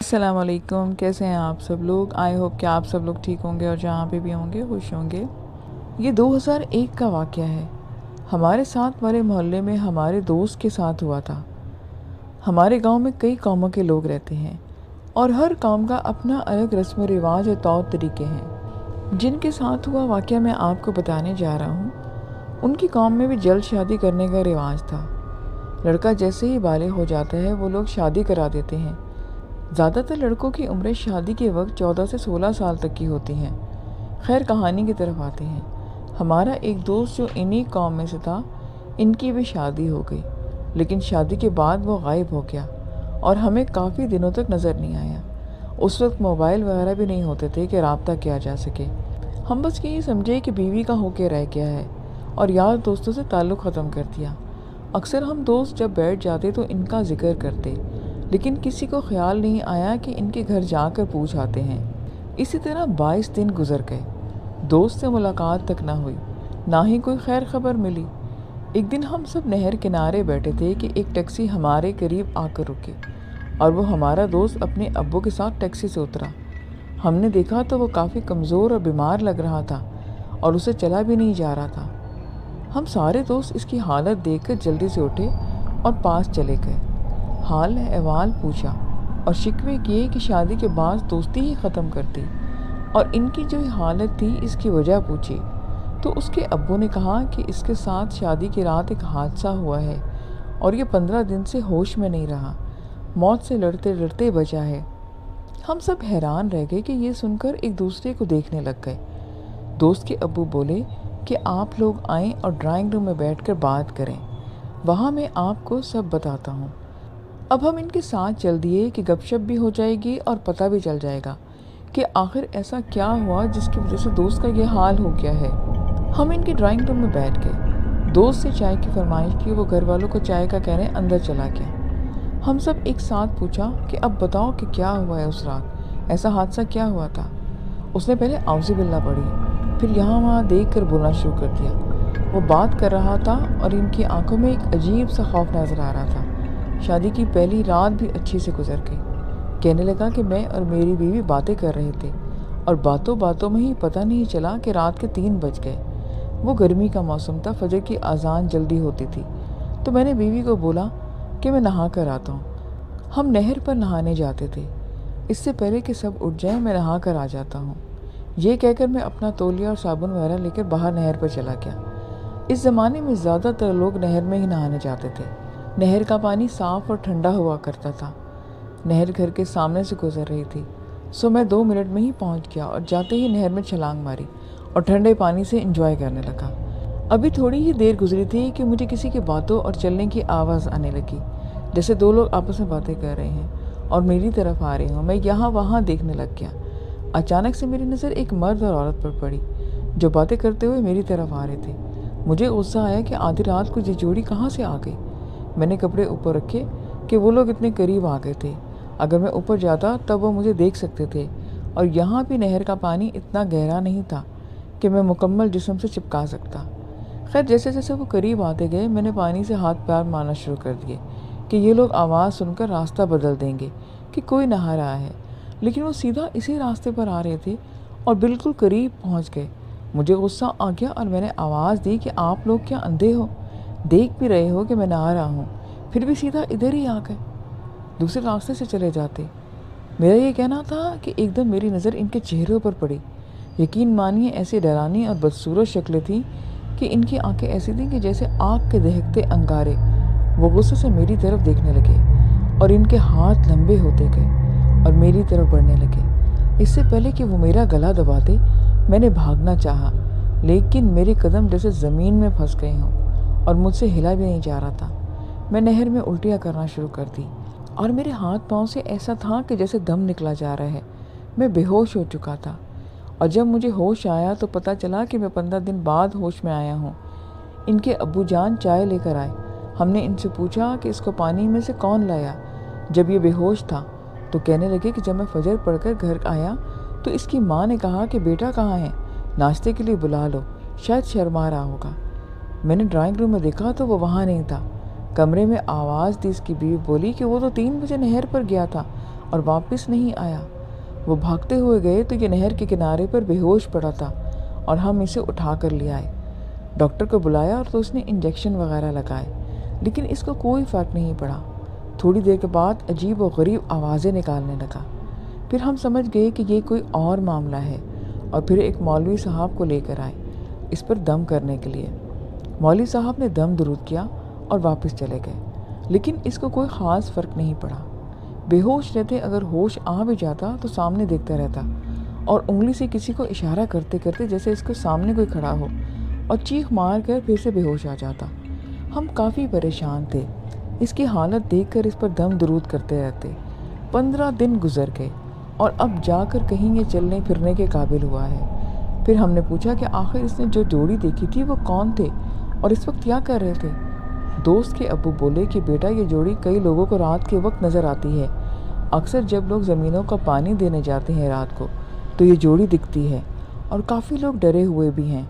السلام علیکم، کیسے ہیں آپ سب لوگ؟ آئی ہوپ کہ آپ سب لوگ ٹھیک ہوں گے اور جہاں پہ بھی ہوں گے خوش ہوں گے۔ یہ 2001 کا واقعہ ہے۔ ہمارے ساتھ والے محلے میں ہمارے دوست کے ساتھ ہوا تھا۔ ہمارے گاؤں میں کئی قوموں کے لوگ رہتے ہیں اور ہر قوم کا اپنا الگ رسم و رواج اور طور طریقے ہیں۔ جن کے ساتھ ہوا واقعہ میں آپ کو بتانے جا رہا ہوں، ان کی قوم میں بھی جلد شادی کرنے کا رواج تھا۔ لڑکا جیسے ہی بالغ ہو جاتا ہے وہ لوگ شادی کرا دیتے ہیں۔ زیادہ تر لڑکوں کی عمریں شادی کے وقت 14 سے 16 سال تک کی ہوتی ہیں۔ خیر کہانی کی طرف آتے ہیں۔ ہمارا ایک دوست جو انہی قوم میں سے تھا، ان کی بھی شادی ہو گئی، لیکن شادی کے بعد وہ غائب ہو گیا اور ہمیں کافی دنوں تک نظر نہیں آیا۔ اس وقت موبائل وغیرہ بھی نہیں ہوتے تھے کہ رابطہ کیا جا سکے۔ ہم بس یہی سمجھے کہ بیوی کا ہو کے رہ گیا ہے اور یار دوستوں سے تعلق ختم کر دیا۔ اکثر ہم دوست جب بیٹھ جاتے تو ان کا ذکر کرتے، لیکن کسی کو خیال نہیں آیا کہ ان کے گھر جا کر پوچھ آتے ہیں۔ اسی طرح 22 دن گزر گئے، دوست سے ملاقات تک نہ ہوئی، نہ ہی کوئی خیر خبر ملی۔ ایک دن ہم سب نہر کنارے بیٹھے تھے کہ ایک ٹیکسی ہمارے قریب آ کر رکی اور وہ ہمارا دوست اپنے ابو کے ساتھ ٹیکسی سے اترا۔ ہم نے دیکھا تو وہ کافی کمزور اور بیمار لگ رہا تھا اور اسے چلا بھی نہیں جا رہا تھا۔ ہم سارے دوست اس کی حالت دیکھ کر جلدی سے اٹھے اور پاس چلے گئے۔ حال احوال پوچھا اور شکوے کیے کہ شادی کے بعد دوستی ہی ختم کر دی، اور ان کی جو حالت تھی اس کی وجہ پوچھی تو اس کے ابو نے کہا کہ اس کے ساتھ شادی کی رات ایک حادثہ ہوا ہے اور یہ 15 دن سے ہوش میں نہیں رہا، موت سے لڑتے لڑتے بچا ہے۔ ہم سب حیران رہ گئے کہ یہ سن کر ایک دوسرے کو دیکھنے لگ گئے۔ دوست کے ابو بولے کہ آپ لوگ آئیں اور ڈرائنگ روم میں بیٹھ کر بات کریں، وہاں میں آپ کو سب بتاتا ہوں۔ اب ہم ان کے ساتھ چل دیے کہ گپ شپ بھی ہو جائے گی اور پتہ بھی چل جائے گا کہ آخر ایسا کیا ہوا جس کی وجہ سے دوست کا یہ حال ہو گیا ہے۔ ہم ان کے ڈرائنگ روم میں بیٹھ گئے، دوست سے چائے کی فرمائش کی، وہ گھر والوں کو چائے کا کہنے اندر چلا گیا۔ ہم سب ایک ساتھ پوچھا کہ اب بتاؤ کہ کیا ہوا ہے اس رات، ایسا حادثہ کیا ہوا تھا۔ اس نے پہلے اعوذ باللہ پڑھی، پھر یہاں وہاں دیکھ کر بولنا شروع کر دیا۔ وہ بات کر رہا تھا اور ان کی آنکھوں میں ایک عجیب سا خوف نظر آ رہا تھا۔ شادی کی پہلی رات بھی اچھی سے گزر گئی۔ کہنے لگا کہ میں اور میری بیوی باتیں کر رہے تھے اور باتوں باتوں میں ہی پتہ نہیں چلا کہ رات کے 3 بج گئے۔ وہ گرمی کا موسم تھا، فجر کی اذان جلدی ہوتی تھی، تو میں نے بیوی کو بولا کہ میں نہا کر آتا ہوں۔ ہم نہر پر نہانے جاتے تھے، اس سے پہلے کہ سب اٹھ جائیں میں نہا کر آ جاتا ہوں۔ یہ کہہ کر میں اپنا تولیہ اور صابن وغیرہ لے کر باہر نہر پر چلا گیا۔ اس زمانے میں زیادہ تر لوگ نہر میں ہی نہانے جاتے تھے۔ نہر کا پانی صاف اور ٹھنڈا ہوا کرتا تھا۔ نہر گھر کے سامنے سے گزر رہی تھی، سو میں 2 منٹ میں ہی پہنچ گیا اور جاتے ہی نہر میں چھلانگ ماری اور ٹھنڈے پانی سے انجوائے کرنے لگا۔ ابھی تھوڑی ہی دیر گزری تھی کہ مجھے کسی کی باتوں اور چلنے کی آواز آنے لگی، جیسے 2 لوگ آپس میں باتیں کر رہے ہیں اور میری طرف آ رہے ہوں۔ میں یہاں وہاں دیکھنے لگ گیا۔ اچانک سے میری نظر ایک مرد اور عورت پر پڑی جو باتیں کرتے ہوئے میری طرف آ رہے تھے۔ مجھے غصہ آیا کہ آدھی رات کو یہ جوڑی کہاں سے آ گئی۔ میں نے کپڑے اوپر رکھے کہ وہ لوگ اتنے قریب آ گئے تھے، اگر میں اوپر جاتا تب وہ مجھے دیکھ سکتے تھے، اور یہاں بھی نہر کا پانی اتنا گہرا نہیں تھا کہ میں مکمل جسم سے چپکا سکتا۔ خیر جیسے جیسے وہ قریب آتے گئے میں نے پانی سے ہاتھ پیر مارنا شروع کر دیے کہ یہ لوگ آواز سن کر راستہ بدل دیں گے کہ کوئی نہا رہا ہے، لیکن وہ سیدھا اسی راستے پر آ رہے تھے اور بالکل قریب پہنچ گئے۔ مجھے غصہ آ گیا اور میں نے آواز دی کہ آپ لوگ کیا اندھے ہو، دیکھ بھی رہے ہو کہ میں نہا رہا ہوں، پھر بھی سیدھا ادھر ہی آ گئے، دوسرے راستے سے چلے جاتے۔ میرا یہ کہنا تھا کہ ایک دم میری نظر ان کے چہروں پر پڑی۔ یقین مانیے ایسی ڈرانی اور بدصورت شکلیں تھیں کہ ان کی آنکھیں ایسی تھیں کہ جیسے آگ کے دہکتے انگارے۔ وہ غصے سے میری طرف دیکھنے لگے اور ان کے ہاتھ لمبے ہوتے گئے اور میری طرف بڑھنے لگے۔ اس سے پہلے کہ وہ میرا گلا دباتے میں نے بھاگنا چاہا، لیکن میرے قدم جیسے زمین میں پھنس گئے ہوں اور مجھ سے ہلا بھی نہیں جا رہا تھا۔ میں نہر میں الٹیاں کرنا شروع کر دی اور میرے ہاتھ پاؤں سے ایسا تھا کہ جیسے دم نکلا جا رہا ہے۔ میں بے ہوش ہو چکا تھا اور جب مجھے ہوش آیا تو پتہ چلا کہ میں 15 دن بعد ہوش میں آیا ہوں۔ ان کے ابو جان چائے لے کر آئے۔ ہم نے ان سے پوچھا کہ اس کو پانی میں سے کون لایا جب یہ بے ہوش تھا، تو کہنے لگے کہ جب میں فجر پڑھ کر گھر آیا تو اس کی ماں نے کہا کہ بیٹا کہاں ہے، ناشتے کے لیے بلا لو، شاید شرما رہا ہوگا۔ میں نے ڈرائنگ روم میں دیکھا تو وہ وہاں نہیں تھا۔ کمرے میں آواز دی، اس کی بیوی بولی کہ وہ تو 3 بجے نہر پر گیا تھا اور واپس نہیں آیا۔ وہ بھاگتے ہوئے گئے تو یہ نہر کے کنارے پر بے ہوش پڑا تھا اور ہم اسے اٹھا کر لے آئے۔ ڈاکٹر کو بلایا اور تو اس نے انجیکشن وغیرہ لگائے، لیکن اس کو کوئی فرق نہیں پڑا۔ تھوڑی دیر کے بعد عجیب و غریب آوازیں نکالنے لگا۔ پھر ہم سمجھ گئے کہ یہ کوئی اور معاملہ ہے، اور پھر ایک مولوی صاحب کو لے کر آئے اس پر دم کرنے کے لیے۔ مولوی صاحب نے دم درود کیا اور واپس چلے گئے، لیکن اس کو کوئی خاص فرق نہیں پڑا۔ بے ہوش رہتے اگر ہوش آ بھی جاتا تو سامنے دیکھتا رہتا اور انگلی سے کسی کو اشارہ کرتے کرتے جیسے اس کو سامنے کوئی کھڑا ہو، اور چیخ مار کر پھر سے بے ہوش آ جاتا۔ ہم کافی پریشان تھے، اس کی حالت دیکھ کر اس پر دم درود کرتے رہتے۔ 15 دن گزر گئے اور اب جا کر کہیں یہ چلنے پھرنے کے قابل ہوا ہے۔ پھر ہم نے پوچھا کہ آخر اس نے جو جوڑی دیکھی تھی وہ کون تھے اور اس وقت کیا کر رہے تھے؟ دوست کے ابو بولے کہ بیٹا یہ جوڑی کئی لوگوں کو رات کے وقت نظر آتی ہے۔ اکثر جب لوگ زمینوں کا پانی دینے جاتے ہیں رات کو تو یہ جوڑی دکھتی ہے، اور کافی لوگ ڈرے ہوئے بھی ہیں۔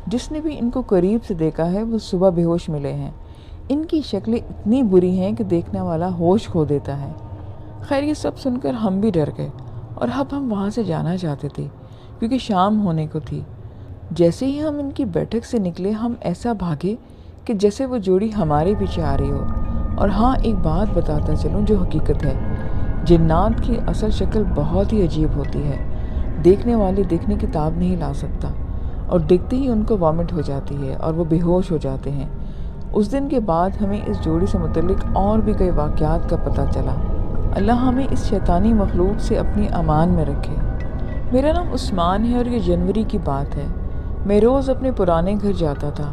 جس نے بھی ان کو قریب سے دیکھا ہے وہ صبح بے ہوش ملے ہیں۔ ان کی شکلیں اتنی بری ہیں کہ دیکھنے والا ہوش کھو دیتا ہے۔ خیر یہ سب سن کر ہم بھی ڈر گئے، اور اب ہم وہاں سے جانا چاہتے تھے کیونکہ شام ہونے کو تھی۔ جیسے ہی ہم ان کی بیٹھک سے نکلے ہم ایسا بھاگے کہ جیسے وہ جوڑی ہمارے پیچھے آ رہی ہو۔ اور ہاں ایک بات بتاتا چلوں جو حقیقت ہے، جنات کی اصل شکل بہت ہی عجیب ہوتی ہے۔ دیکھنے والے دیکھنے کی تاب نہیں لا سکتا، اور دیکھتے ہی ان کو وامٹ ہو جاتی ہے اور وہ بے ہوش ہو جاتے ہیں۔ اس دن کے بعد ہمیں اس جوڑی سے متعلق اور بھی کئی واقعات کا پتہ چلا۔ اللہ ہمیں اس شیطانی مخلوق سے اپنی امان میں رکھے۔ میرا نام عثمان ہے اور یہ جنوری کی بات ہے۔ میں روز اپنے پرانے گھر جاتا تھا۔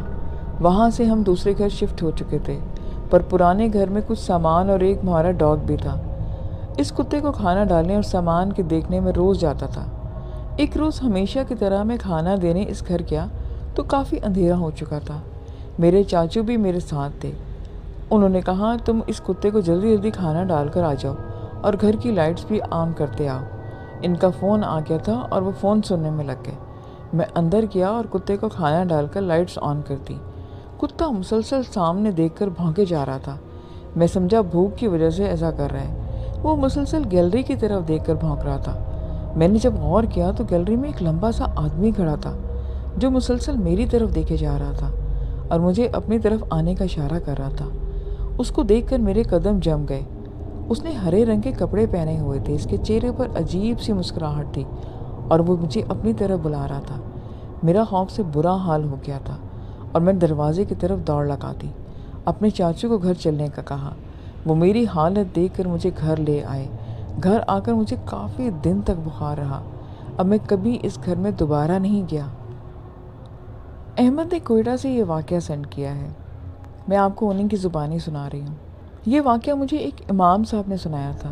وہاں سے ہم دوسرے گھر شفٹ ہو چکے تھے، پر پرانے گھر میں کچھ سامان اور ایک ہمارا ڈاگ بھی تھا۔ اس کتے کو کھانا ڈالنے اور سامان کے دیکھنے میں روز جاتا تھا۔ ایک روز ہمیشہ کی طرح میں کھانا دینے اس گھر گیا تو کافی اندھیرا ہو چکا تھا۔ میرے چاچو بھی میرے ساتھ تھے۔ انہوں نے کہا تم اس کتے کو جلدی جلدی کھانا ڈال کر آ جاؤ اور گھر کی لائٹس بھی آن کرتے آؤ۔ ان کا فون آ گیا تھا اور وہ فون سننے میں لگ گئے۔ میں اندر گیا اور کتے کو کھانا ڈال کر لائٹس آن کر دی۔ کتا مسلسل سامنے دیکھ کر بھونکے جا رہا تھا۔ میں سمجھا بھوک کی وجہ سے ایسا کر رہا ہے۔ وہ مسلسل گیلری کی طرف دیکھ کر بھونک رہا تھا۔ میں نے جب غور کیا تو گیلری میں ایک لمبا سا آدمی کھڑا تھا جو مسلسل میری طرف دیکھے جا رہا تھا اور مجھے اپنی طرف آنے کا اشارہ کر رہا تھا۔ اس کو دیکھ کر میرے قدم جم گئے۔ اس نے ہرے رنگ کے کپڑے پہنے ہوئے تھے، اس کے چہرے پر عجیب سی مسکراہٹ تھی اور وہ مجھے اپنی طرف بلا رہا تھا۔ میرا خوف سے برا حال ہو گیا تھا اور میں دروازے کی طرف دوڑ لگا دی۔ اپنے چاچو کو گھر چلنے کا کہا۔ وہ میری حالت دیکھ کر مجھے گھر لے آئے۔ گھر آ کر مجھے کافی دن تک بخار رہا۔ اب میں کبھی اس گھر میں دوبارہ نہیں گیا۔ احمد نے کوئٹہ سے یہ واقعہ سینڈ کیا ہے۔ میں آپ کو انہیں کی زبانی سنا رہی ہوں۔ یہ واقعہ مجھے ایک امام صاحب نے سنایا تھا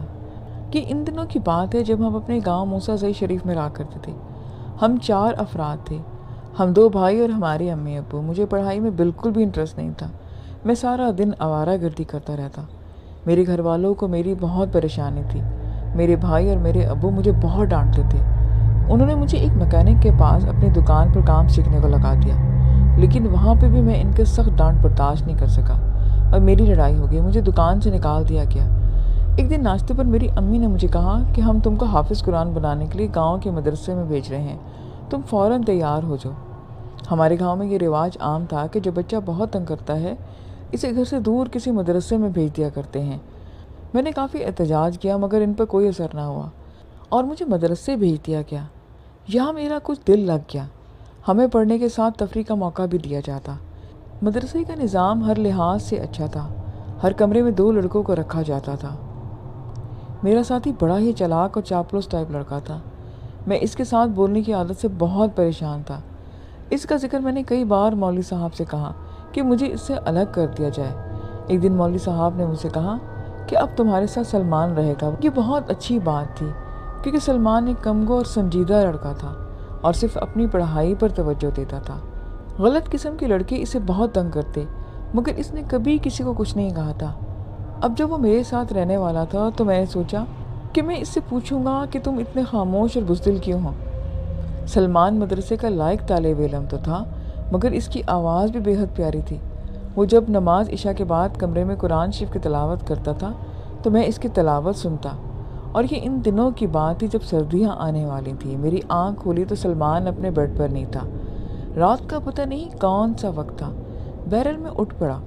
کہ ان دنوں کی بات ہے جب ہم اپنے گاؤں موسیٰ زئی شریف میں رہا کرتے تھے۔ ہم 4 افراد تھے، ہم 2 بھائی اور ہمارے امی ابو۔ مجھے پڑھائی میں بالکل بھی انٹرسٹ نہیں تھا۔ میں سارا دن آوارہ گردی کرتا رہتا۔ میرے گھر والوں کو میری بہت پریشانی تھی۔ میرے بھائی اور میرے ابو مجھے بہت ڈانٹتے تھے۔ انہوں نے مجھے ایک میکینک کے پاس اپنی دکان پر کام سیکھنے کو لگا دیا، لیکن وہاں پہ بھی میں ان کے سخت ڈانٹ برداشت نہیں کر سکا اور میری لڑائی ہو گئی۔ مجھے دکان سے نکال دیا گیا۔ ایک دن ناشتے پر میری امی نے مجھے کہا کہ ہم تم کو حافظ قرآن بنانے کے لیے گاؤں کے مدرسے میں بھیج رہے ہیں، تم فوراً تیار ہو جاؤ۔ ہمارے گاؤں میں یہ رواج عام تھا کہ جو بچہ بہت تنگ کرتا ہے اسے گھر سے دور کسی مدرسے میں بھیج دیا کرتے ہیں۔ میں نے کافی احتجاج کیا مگر ان پر کوئی اثر نہ ہوا اور مجھے مدرسے بھیج دیا گیا۔ یہاں میرا کچھ دل لگ گیا۔ ہمیں پڑھنے کے ساتھ تفریح کا موقع بھی دیا جاتا۔ مدرسے کا نظام ہر لحاظ سے اچھا تھا۔ ہر کمرے میں 2 لڑکوں کو رکھا جاتا تھا۔ میرا ساتھی بڑا ہی چالاک اور چاپلوس ٹائپ لڑکا تھا۔ میں اس کے ساتھ بولنے کی عادت سے بہت پریشان تھا۔ اس کا ذکر میں نے کئی بار مولوی صاحب سے کہا کہ مجھے اس سے الگ کر دیا جائے۔ ایک دن مولوی صاحب نے مجھ سے کہا کہ اب تمہارے ساتھ سلمان رہے گا۔ یہ بہت اچھی بات تھی کیونکہ سلمان ایک کمگو اور سنجیدہ لڑکا تھا اور صرف اپنی پڑھائی پر توجہ دیتا تھا۔ غلط قسم کے لڑکے اسے بہت تنگ کرتے مگر اس نے کبھی کسی کو کچھ نہیں کہا تھا۔ اب جب وہ میرے ساتھ رہنے والا تھا تو میں نے سوچا کہ میں اس سے پوچھوں گا کہ تم اتنے خاموش اور بزدل کیوں ہو۔ سلمان مدرسے کا لائق طالب علم تو تھا مگر اس کی آواز بھی بے حد پیاری تھی۔ وہ جب نماز عشاء کے بعد کمرے میں قرآن شریف کی تلاوت کرتا تھا تو میں اس کی تلاوت سنتا اور یہ ان دنوں کی بات تھی جب سردیاں آنے والی تھیں۔ میری آنکھ کھولی تو سلمان اپنے بیڈ پر نہیں تھا۔ رات کا پتہ نہیں کون سا وقت تھا۔ بہرحال میں اٹھ پڑا۔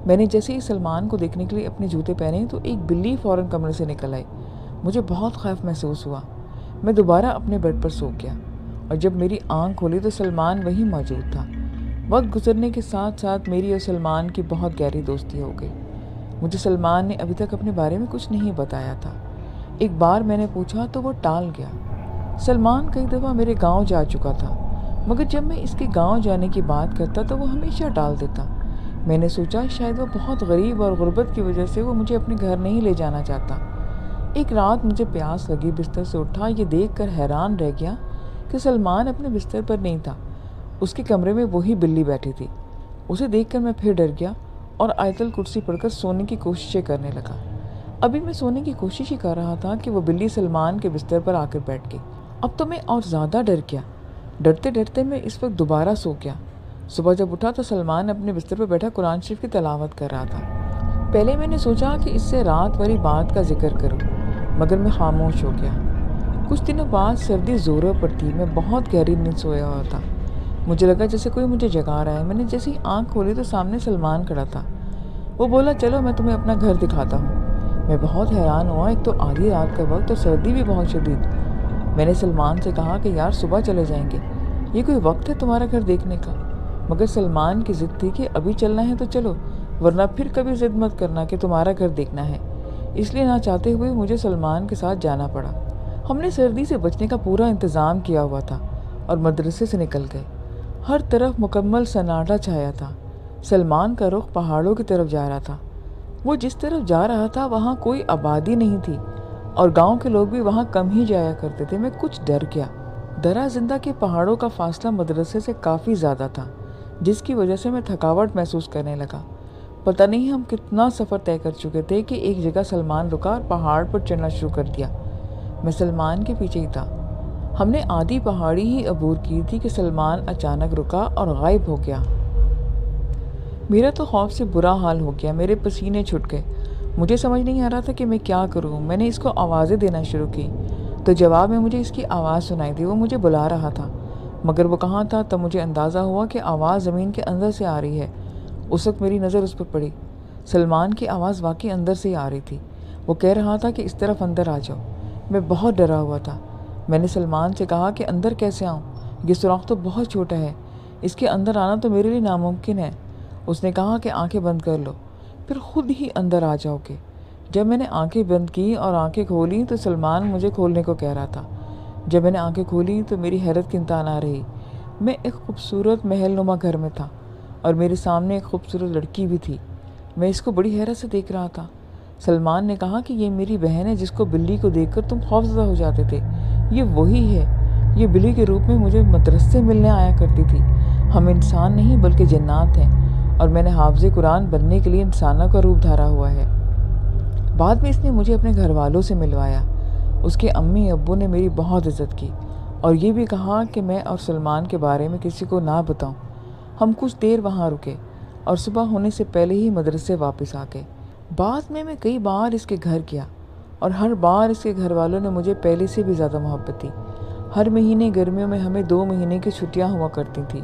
میں نے جیسے ہی سلمان کو دیکھنے کے لیے اپنے جوتے پہنے تو ایک بلی فوراً کمرے سے نکل آئی۔ مجھے بہت خوف محسوس ہوا۔ میں دوبارہ اپنے بیڈ پر سو گیا اور جب میری آنکھ کھولی تو سلمان وہیں موجود تھا۔ وقت گزرنے کے ساتھ ساتھ میری اور سلمان کی بہت گہری دوستی ہو گئی۔ مجھے سلمان نے ابھی تک اپنے بارے میں کچھ نہیں بتایا تھا۔ ایک بار میں نے پوچھا تو وہ ٹال گیا۔ سلمان کئی دفعہ میرے گاؤں جا چکا تھا، مگر جب میں اس کے گاؤں جانے کی بات کرتا تو وہ ہمیشہ ٹال دیتا۔ میں نے سوچا شاید وہ بہت غریب اور غربت کی وجہ سے وہ مجھے اپنے گھر نہیں لے جانا چاہتا۔ ایک رات مجھے پیاس لگی، بستر سے اٹھا، یہ دیکھ کر حیران رہ گیا کہ سلمان اپنے بستر پر نہیں تھا۔ اس کے کمرے میں وہی بلی بیٹھی تھی۔ اسے دیکھ کر میں پھر ڈر گیا اور آیت الکرسی پڑھ کر سونے کی کوششیں کرنے لگا۔ ابھی میں سونے کی کوشش ہی کر رہا تھا کہ وہ بلی سلمان کے بستر پر آ کر بیٹھ گئی۔ اب تو میں اور زیادہ ڈر گیا۔ ڈرتے ڈرتے میں اس وقت دوبارہ سو گیا۔ صبح جب اٹھا تو سلمان اپنے بستر پر بیٹھا قرآن شریف کی تلاوت کر رہا تھا۔ پہلے میں نے سوچا کہ اس سے رات والی بات کا ذکر کروں، مگر میں خاموش ہو گیا۔ کچھ دنوں بعد سردی زوروں پر تھی، میں بہت گہری نیند سویا ہوا تھا۔ مجھے لگا جیسے کوئی مجھے جگا رہا ہے۔ میں نے جیسے ہی آنکھ کھولی تو سامنے سلمان کھڑا تھا۔ وہ بولا چلو میں تمہیں اپنا گھر دکھاتا ہوں۔ میں بہت حیران ہوا، ایک تو آدھی رات کا وقت اور سردی بھی بہت شدید۔ میں نے سلمان سے کہا کہ یار صبح چلے جائیں گے، یہ کوئی وقت ہے تمہارا گھر دیکھنے کا؟ مگر سلمان کی ضد تھی کہ ابھی چلنا ہے تو چلو، ورنہ پھر کبھی ضد مت کرنا کہ تمہارا گھر دیکھنا ہے۔ اس لیے نہ چاہتے ہوئے مجھے سلمان کے ساتھ جانا پڑا۔ ہم نے سردی سے بچنے کا پورا انتظام کیا ہوا تھا اور مدرسے سے نکل گئے۔ ہر طرف مکمل سناٹا چھایا تھا۔ سلمان کا رخ پہاڑوں کی طرف جا رہا تھا۔ وہ جس طرف جا رہا تھا وہاں کوئی آبادی نہیں تھی اور گاؤں کے لوگ بھی وہاں کم ہی جایا کرتے تھے۔ میں کچھ ڈر گیا۔ درہ زندہ کے پہاڑوں کا فاصلہ مدرسے سے کافی زیادہ تھا، جس کی وجہ سے میں تھکاوٹ محسوس کرنے لگا۔ پتہ نہیں ہم کتنا سفر طے کر چکے تھے کہ ایک جگہ سلمان رکا اور پہاڑ پر چڑھنا شروع کر دیا۔ میں سلمان کے پیچھے ہی تھا۔ ہم نے آدھی پہاڑی ہی عبور کی تھی کہ سلمان اچانک رکا اور غائب ہو گیا۔ میرا تو خوف سے برا حال ہو گیا، میرے پسینے چھوٹ گئے۔ مجھے سمجھ نہیں آ رہا تھا کہ میں کیا کروں۔ میں نے اس کو آوازیں دینا شروع کی تو جواب میں مجھے اس کی آواز سنائی دی۔ وہ مجھے بلا رہا تھا، مگر وہ کہاں تھا؟ تب مجھے اندازہ ہوا کہ آواز زمین کے اندر سے آ رہی ہے۔ اس وقت میری نظر اس پر پڑی۔ سلمان کی آواز واقعی اندر سے ہی آ رہی تھی۔ وہ کہہ رہا تھا کہ اس طرف اندر آ جاؤ۔ میں بہت ڈرا ہوا تھا۔ میں نے سلمان سے کہا کہ اندر کیسے آؤں؟ یہ سوراخ تو بہت چھوٹا ہے، اس کے اندر آنا تو میرے لیے ناممکن ہے۔ اس نے کہا کہ آنکھیں بند کر لو، پھر خود ہی اندر آ جاؤ گے۔ جب میں نے آنکھیں بند کی اور آنکھیں کھولیں تو سلمان مجھے کھولنے کو کہہ رہا تھا۔ جب میں نے آنکھیں کھولیں تو میری حیرت کی انتہا نہ رہی۔ میں ایک خوبصورت محل نما گھر میں تھا اور میرے سامنے ایک خوبصورت لڑکی بھی تھی۔ میں اس کو بڑی حیرت سے دیکھ رہا تھا۔ سلمان نے کہا کہ یہ میری بہن ہے جس کو بلی کو دیکھ کر تم خوفزدہ ہو جاتے تھے، یہ وہی ہے۔ یہ بلی کے روپ میں مجھے مدرسے سے ملنے آیا کرتی تھی۔ ہم انسان نہیں بلکہ جنات ہیں اور میں نے حافظ قرآن بننے کے لیے انسانوں کا روپ دھارا ہوا ہے۔ بعد میں اس نے مجھے اپنے گھر والوں سے ملوایا۔ اس کے امی ابو نے میری بہت عزت کی اور یہ بھی کہا کہ میں اور سلمان کے بارے میں کسی کو نہ بتاؤں۔ ہم کچھ دیر وہاں رکے اور صبح ہونے سے پہلے ہی مدرسے واپس آ گئے۔ بعد میں کئی بار اس کے گھر گیا اور ہر بار اس کے گھر والوں نے مجھے پہلے سے بھی زیادہ محبت دی۔ ہر مہینے گرمیوں میں ہمیں 2 مہینے کی چھٹیاں ہوا کرتی تھیں۔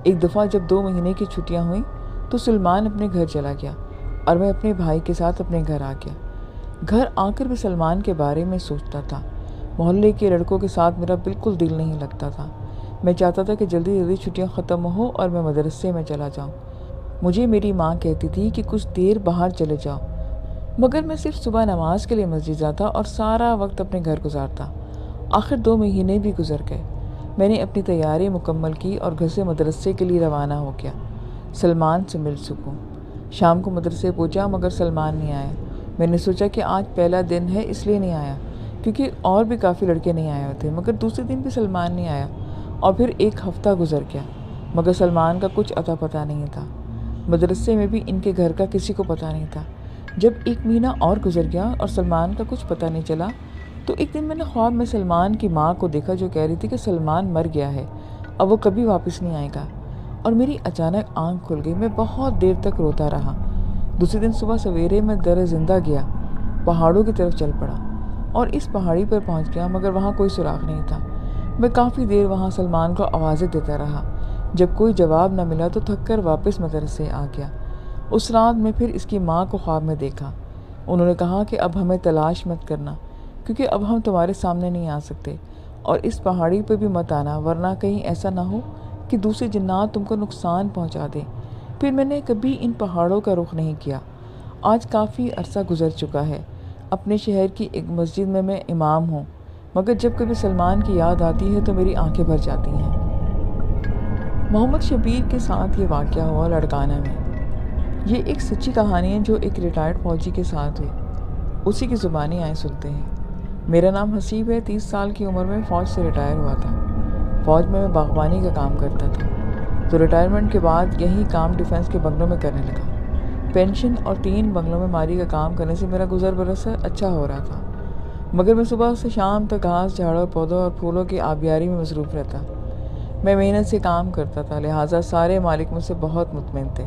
ایک دفعہ جب 2 مہینے کی چھٹیاں ہوئیں تو سلمان اپنے گھر چلا گیا اور میں اپنے بھائی کے ساتھ اپنے گھر آ گیا۔ گھر آ کر بھی سلمان کے بارے میں سوچتا تھا۔ محلے کے لڑکوں کے ساتھ میرا بالکل دل نہیں لگتا تھا۔ میں چاہتا تھا کہ جلدی جلدی چھٹیاں ختم ہو اور میں مدرسے میں چلا جاؤں۔ مجھے میری ماں کہتی تھی کہ کچھ دیر باہر چلے جاؤ، مگر میں صرف صبح نماز کے لیے مسجد جاتا اور سارا وقت اپنے گھر گزارتا۔ آخر 2 مہینے بھی گزر گئے۔ میں نے اپنی تیاری مکمل کی اور گھر سے مدرسے کے لیے روانہ ہو گیا۔ سلمان سے مل سکوں۔ شام کو مدرسے پہنچا مگر سلمان نہیں آیا۔ میں نے سوچا کہ آج پہلا دن ہے اس لیے نہیں آیا، کیونکہ اور بھی کافی لڑکے نہیں آئے ہوتے، مگر دوسرے دن بھی سلمان نہیں آیا اور پھر 1 ہفتہ گزر گیا مگر سلمان کا کچھ اتا پتہ نہیں تھا۔ مدرسے میں بھی ان کے گھر کا کسی کو پتہ نہیں تھا۔ جب 1 مہینہ اور گزر گیا اور سلمان کا کچھ پتہ نہیں چلا تو ایک دن میں نے خواب میں سلمان کی ماں کو دیکھا جو کہہ رہی تھی کہ سلمان مر گیا ہے، اب وہ کبھی واپس نہیں آئے گا، اور میری اچانک آنکھ کھل گئی۔ میں بہت دیر تک روتا رہا۔ دوسرے دن صبح سویرے میں درہ زندہ گیا، پہاڑوں کی طرف چل پڑا۔ اور اس پہاڑی پر پہنچ گیا، مگر وہاں کوئی سراغ نہیں تھا۔ میں کافی دیر وہاں سلمان کو آوازیں دیتا رہا۔ جب کوئی جواب نہ ملا تو تھک کر واپس مدرسے آ گیا۔ اس رات میں پھر اس کی ماں کو خواب میں دیکھا۔ انہوں نے کہا کہ اب ہمیں تلاش مت کرنا، کیونکہ اب ہم تمہارے سامنے نہیں آ سکتے، اور اس پہاڑی پہ بھی مت آنا، ورنہ کہیں ایسا نہ ہو کہ دوسرے جنات تم کو نقصان پہنچا دیں۔ پھر میں نے کبھی ان پہاڑوں کا رخ نہیں کیا۔ آج کافی عرصہ گزر چکا ہے۔ اپنے شہر کی ایک مسجد میں امام ہوں، مگر جب کبھی سلمان کی یاد آتی ہے تو میری آنکھیں بھر جاتی ہیں۔ محمد شبیر کے ساتھ یہ واقعہ ہوا لڑکانہ میں۔ یہ ایک سچی کہانی ہے جو ایک ریٹائرڈ فوجی کے ساتھ ہوئی۔ اسی کی زبانی آئیں سنتے ہیں۔ میرا نام حسیب ہے، 30 سال کی عمر میں فوج سے ریٹائر ہوا تھا۔ فوج میں باغبانی کا کام کرتا تھا، تو ریٹائرمنٹ کے بعد یہی کام ڈیفنس کے بنگلوں میں کرنے لگا۔ پینشن اور 3 بنگلوں میں ماری کا کام کرنے سے میرا گزر بسر اچھا ہو رہا تھا، مگر میں صبح سے شام تک گھاس جھاڑوں، پودوں اور پھولوں کی آبیاری میں مصروف رہتا۔ میں محنت سے کام کرتا تھا، لہٰذا سارے مالک مجھ سے بہت مطمئن تھے۔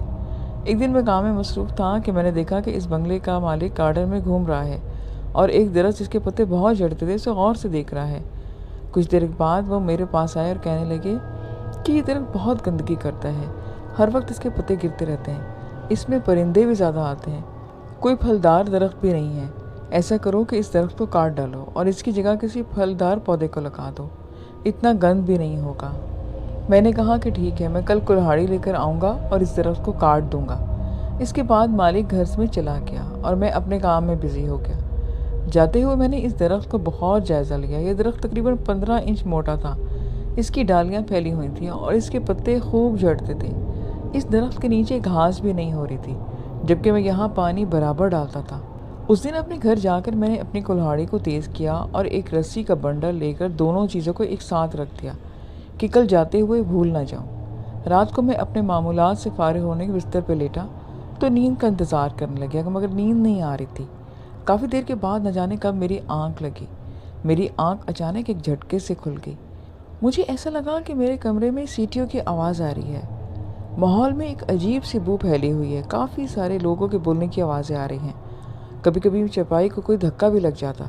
ایک دن میں کام میں مصروف تھا کہ میں نے دیکھا کہ اس بنگلے کا مالک گارڈن میں گھوم رہا ہے اور ایک درخت جس کے پتے بہت جھڑتے تھے اسے غور سے دیکھ رہا ہے۔ کچھ دیر بعد وہ میرے پاس آئے اور کہنے لگے کہ یہ درخت بہت گندگی کرتا ہے، ہر وقت اس کے پتے گرتے رہتے ہیں، اس میں پرندے بھی زیادہ آتے ہیں، کوئی پھلدار درخت بھی نہیں ہے۔ ایسا کرو کہ اس درخت کو کاٹ ڈالو اور اس کی جگہ کسی پھلدار پودے کو لگا دو، اتنا گند بھی نہیں ہوگا۔ میں نے کہا کہ ٹھیک ہے، میں کل کلہاڑی لے کر آؤں گا اور اس درخت کو کاٹ دوں گا۔ اس کے بعد مالک گھر میں چلا گیا اور میں اپنے کام میں بزی ہو گیا۔ جاتے ہوئے میں نے اس درخت کو بہت جائزہ لیا۔ یہ درخت تقریباً 15 انچ موٹا تھا، اس کی ڈالیاں پھیلی ہوئی تھیں اور اس کے پتے خوب جھڑتے تھے۔ اس درخت کے نیچے گھاس بھی نہیں ہو رہی تھی، جبکہ میں یہاں پانی برابر ڈالتا تھا۔ اس دن اپنے گھر جا کر میں نے اپنی کلہاڑی کو تیز کیا اور ایک رسی کا بنڈل لے کر دونوں چیزوں کو ایک ساتھ رکھ دیا کہ کل جاتے ہوئے بھول نہ جاؤں۔ رات کو میں اپنے معمولات سے فارغ ہونے کے بستر پہ لیٹا تو نیند کا انتظار کرنے لگا، مگر نیند نہیں آ رہی تھی۔ کافی دیر کے بعد نہ جانے کب میری آنکھ لگی۔ میری آنکھ اچانک ایک جھٹکے سے کھل گئی۔ مجھے ایسا لگا کہ میرے کمرے میں سیٹیوں کی آواز آ رہی ہے۔ ماحول میں ایک عجیب سی بو پھیلی ہوئی ہے، کافی سارے لوگوں کے بولنے کی آوازیں آ رہی ہیں۔ کبھی کبھی چپائی کو کوئی دھکا بھی لگ جاتا۔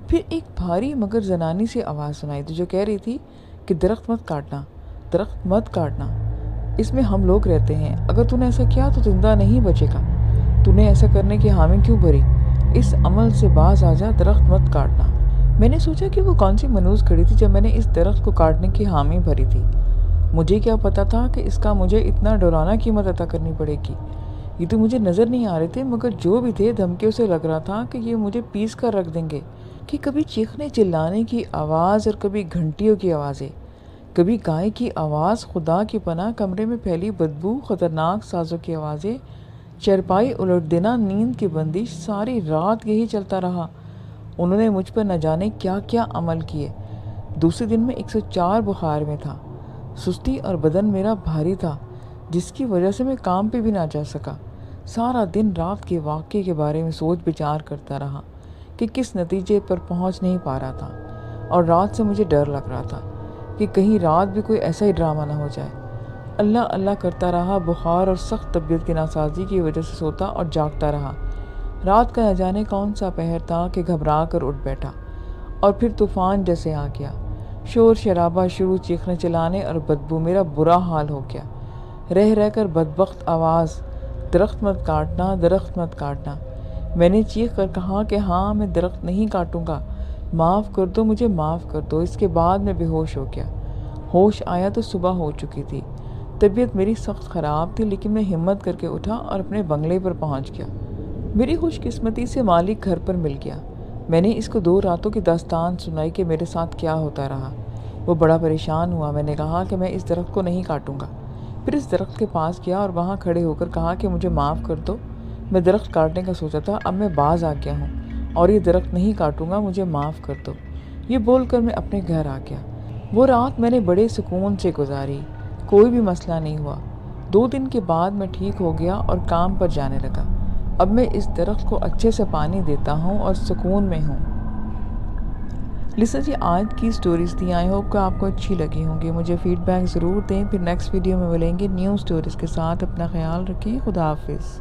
پھر ایک بھاری مگر زنانی سی آواز سنائی تھی جو کہہ رہی تھی کہ درخت مت کاٹنا، درخت مت کاٹنا، اس میں ہم لوگ رہتے ہیں، اگر تو نے ایسا کیا تو زندہ نہیں بچے گا، تو نے ایسا کرنے کی حامی کیوں بھری، اس عمل سے باز آ جا، درخت مت کاٹنا۔ میں نے سوچا کہ وہ کون سی منوز کھڑی تھی جب میں نے اس درخت کو کاٹنے کی حامی بھری تھی۔ مجھے کیا پتا تھا کہ اس کا مجھے اتنا ڈرانا قیمت عطا کرنی پڑے گی۔ یہ تو مجھے نظر نہیں آ رہے تھے، مگر جو بھی تھے دھمکیوں سے لگ رہا تھا کہ یہ مجھے پیس کر رکھ دیں گے، کہ کبھی چیخنے چلانے کی آواز اور کبھی گھنٹیوں کی آوازیں، کبھی گائے کی آواز، خدا کی پناہ کمرے میں پھیلی بدبو، خطرناک سازوں کی آوازیں، چرپائی الٹ دینا، نیند کی بندش، ساری رات یہی چلتا رہا۔ انہوں نے مجھ پر نہ جانے کیا کیا عمل کیے۔ دوسرے دن میں 104 بخار میں تھا، سستی اور بدن میرا بھاری تھا، جس کی وجہ سے میں کام پہ بھی نہ جا سکا۔ سارا دن رات کے واقعے کے بارے میں سوچ بچار کرتا رہا کہ کس نتیجے پر پہنچ نہیں پا رہا تھا، اور رات سے مجھے ڈر لگ رہا تھا کہ کہیں رات بھی کوئی ایسا ہی ڈرامہ نہ ہو جائے۔ اللہ اللہ کرتا رہا، بخار اور سخت طبیعت کی ناسازی کی وجہ سے سوتا اور جاگتا رہا۔ رات کا نہ جانے کون سا پہر تھا کہ گھبرا کر اٹھ بیٹھا، اور پھر طوفان جیسے آ گیا۔ شور شرابہ شروع، چیخنے چلانے اور بدبو، میرا برا حال ہو گیا۔ رہ رہ کر بدبخت آواز، درخت مت کاٹنا، درخت مت کاٹنا۔ میں نے چیخ کر کہا کہ ہاں میں درخت نہیں کاٹوں گا، معاف کر دو، مجھے معاف کر دو۔ اس کے بعد میں بے ہوش ہو گیا۔ ہوش آیا تو صبح ہو چکی تھی۔ طبیعت میری سخت خراب تھی، لیکن میں ہمت کر کے اٹھا اور اپنے بنگلے پر پہنچ گیا۔ میری خوش قسمتی سے مالک گھر پر مل گیا۔ میں نے اس کو 2 راتوں کی داستان سنائی کہ میرے ساتھ کیا ہوتا رہا۔ وہ بڑا پریشان ہوا۔ میں نے کہا کہ میں اس درخت کو نہیں کاٹوں گا۔ پھر اس درخت کے پاس گیا اور وہاں کھڑے ہو کر کہا کہ مجھے معاف کر دو، میں درخت کاٹنے کا سوچا تھا، اب میں باز آ گیا ہوں اور یہ درخت نہیں کاٹوں گا، مجھے معاف کر دو۔ یہ بول کر میں اپنے گھر آ گیا۔ وہ رات میں نے بڑے سکون سے گزاری، کوئی بھی مسئلہ نہیں ہوا۔ 2 دن کے بعد میں ٹھیک ہو گیا اور کام پر جانے لگا۔ اب میں اس درخت کو اچھے سے پانی دیتا ہوں اور سکون میں ہوں۔ لسن جی، آج کی سٹوریز تھیں، آئی ہوپ کہ آپ کو اچھی لگی ہوں گی۔ مجھے فیڈ بیک ضرور دیں۔ پھر نیکسٹ ویڈیو میں ملیں گے نیو سٹوریز کے ساتھ۔ اپنا خیال رکھیں، خدا حافظ۔